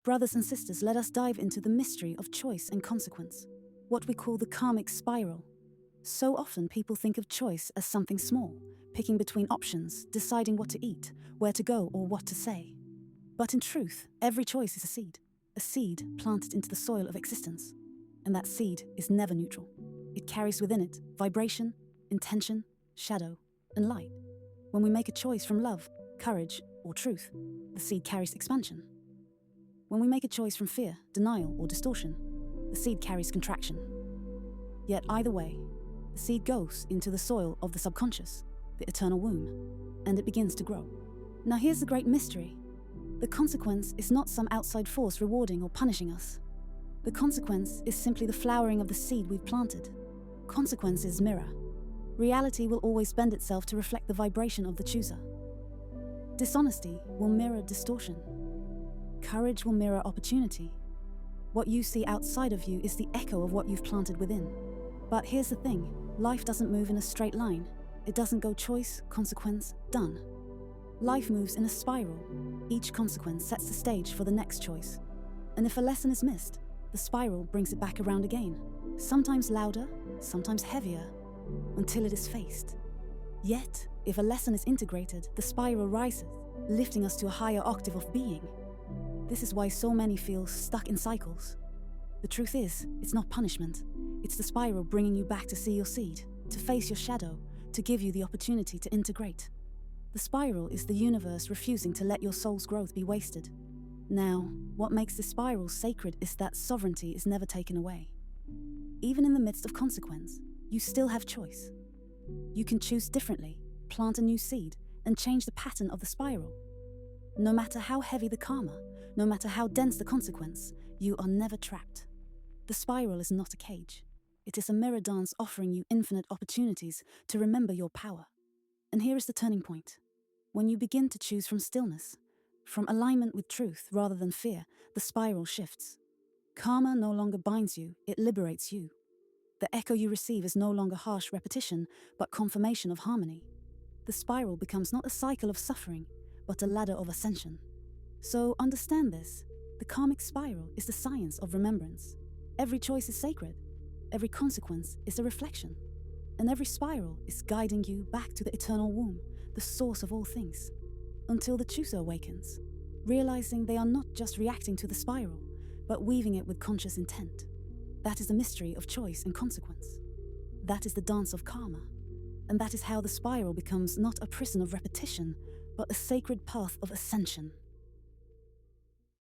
brothers and sisters, let us dive into the mystery of choice and consequence, what we call the karmic spiral. So often people think of choice as something small, picking between options, deciding what to eat, where to go, or what to say. But in truth, every choice is a seed planted into the soil of existence. And that seed is never neutral. It carries within it vibration, intention, shadow, and light. When we make a choice from love, courage, or truth, the seed carries expansion. When we make a choice from fear, denial, or distortion, the seed carries contraction. Yet either way, the seed goes into the soil of the subconscious, the eternal womb, and it begins to grow. Now here's the great mystery. The consequence is not some outside force rewarding or punishing us. The consequence is simply the flowering of the seed we've planted. Consequences mirror. Reality will always bend itself to reflect the vibration of the chooser. Dishonesty will mirror distortion. Courage will mirror opportunity. What you see outside of you is the echo of what you've planted within. But here's the thing, life doesn't move in a straight line. It doesn't go choice, consequence, done. Life moves in a spiral. Each consequence sets the stage for the next choice. And if a lesson is missed, the spiral brings it back around again, sometimes louder, sometimes heavier, until it is faced. Yet, if a lesson is integrated, the spiral rises, lifting us to a higher octave of being. This is why so many feel stuck in cycles. The truth is, it's not punishment. It's the spiral bringing you back to see your seed, to face your shadow, to give you the opportunity to integrate. The spiral is the universe refusing to let your soul's growth be wasted. Now, what makes this spiral sacred is that sovereignty is never taken away. Even in the midst of consequence, you still have choice. You can choose differently, plant a new seed, and change the pattern of the spiral. No matter how heavy the karma, no matter how dense the consequence, you are never trapped. The spiral is not a cage. It is a mirror dance offering you infinite opportunities to remember your power. And here is the turning point. When you begin to choose from stillness, from alignment with truth rather than fear, the spiral shifts. Karma no longer binds you, it liberates you. The echo you receive is no longer harsh repetition, but confirmation of harmony. The spiral becomes not a cycle of suffering, but a ladder of ascension. So understand this. The karmic spiral is the science of remembrance. Every choice is sacred. Every consequence is a reflection. And every spiral is guiding you back to the eternal womb, the source of all things. Until the chooser awakens, realizing they are not just reacting to the spiral, but weaving it with conscious intent. That is the mystery of choice and consequence. That is the dance of karma. And that is how the spiral becomes not a prison of repetition, but a sacred path of ascension.